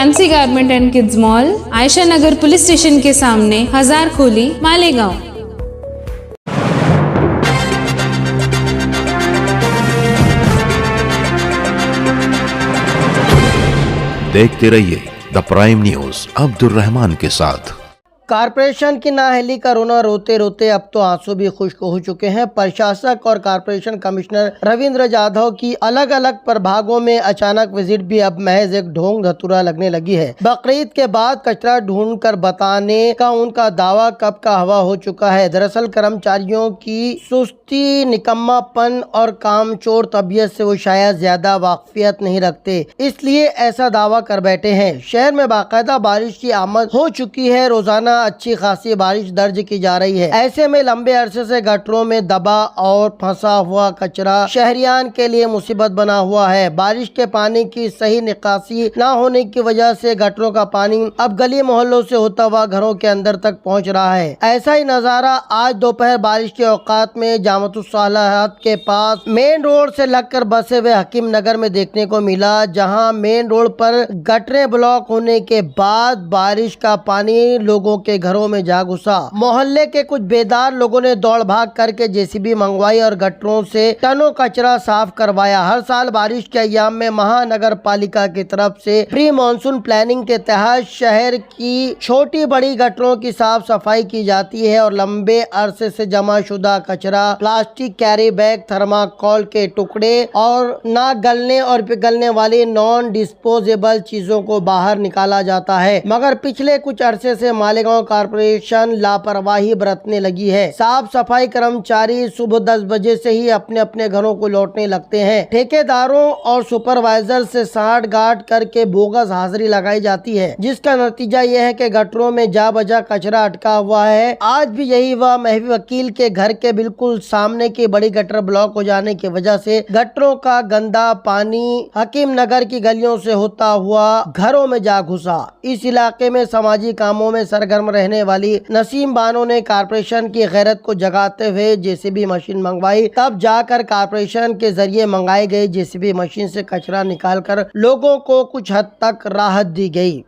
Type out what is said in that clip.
Fancy garment and kids mall, Ayesha Nagar police station के सामने, हजार खोली, मालेगांव। देखते रहिए the prime news Abdul Rahman के साथ। कारपोरेशन की नाअहली का रोना रोते रोते अब तो आंसू भी खुश्क हो चुके हैं। प्रशासक और कारपोरेशन कमिश्नर रविंद्र जाधव की अलग अलग प्रभागों में अचानक विजिट भी अब महज एक ढोंग धतूरा लगने लगी है। बकरीद के बाद कचरा ढूंढकर बताने का उनका दावा कब का हवा हो चुका है। दरअसल कर्मचारियों की सुस्ती, निकम्मापन और कामचोर तबीयत से वो शायद ज्यादा वाकफियत नहीं रखते, इसलिए ऐसा दावा कर बैठे हैं। शहर में बाकायदा बारिश की आमद हो चुकी है। रोजाना अच्छी खासी बारिश दर्ज की जा रही है। ऐसे में लंबे अरसे से गटरों में दबा और फंसा हुआ कचरा शहरियान के लिए मुसीबत बना हुआ है। बारिश के पानी की सही निकासी न होने की वजह से गटरों का पानी अब गली मोहल्लों से होता हुआ घरों के अंदर तक पहुंच रहा है। ऐसा ही नजारा आज दोपहर बारिश के औकात में जामतुस्सलाहत के पास मेन रोड से लगकर बसे हुए हकीम नगर में देखने को मिला, जहाँ मेन रोड पर गटरें ब्लॉक होने के बाद बारिश का पानी लोगों के घरों में जा घुसा। मोहल्ले के कुछ बेदार लोगों ने दौड़ भाग करके जेसीबी मंगवाई और गटरों से टनों कचरा साफ करवाया। हर साल बारिश के अय्याम में महानगर पालिका की तरफ से प्री मानसून प्लानिंग के तहत शहर की छोटी बड़ी गटरों की साफ सफाई की जाती है और लंबे अरसे से जमा शुदा कचरा, प्लास्टिक कैरी बैग, थर्माकोल के टुकड़े और ना गलने और पिघलने वाली नॉन डिस्पोजेबल चीजों को बाहर निकाला जाता है। मगर पिछले कुछ अरसे से मालेगांव कारपोरेशन लापरवाही बरतने लगी है। साफ सफाई कर्मचारी सुबह 10 बजे से ही अपने अपने घरों को लौटने लगते हैं। ठेकेदारों और सुपरवाइजर से साठ गांठ करके बोगस हाजिरी लगाई जाती है, जिसका नतीजा यह है कि गटरों में जा बजा कचरा अटका हुआ है। आज भी यही हुआ। महवी वकील के घर के बिल्कुल सामने की बड़ी गटर ब्लॉक हो जाने की वजह से गटरों का गंदा पानी हकीम नगर की गलियों से होता हुआ घरों में जा घुसा। इस इलाके में सामाजिक कामों में सरगर्म रहने वाली नसीम बानो ने कारपोरेशन की गैरत को जगाते हुए जेसीबी मशीन मंगवाई। तब जाकर कारपोरेशन के जरिए मंगाई गई जेसीबी मशीन से कचरा निकालकर लोगों को कुछ हद तक राहत दी गई।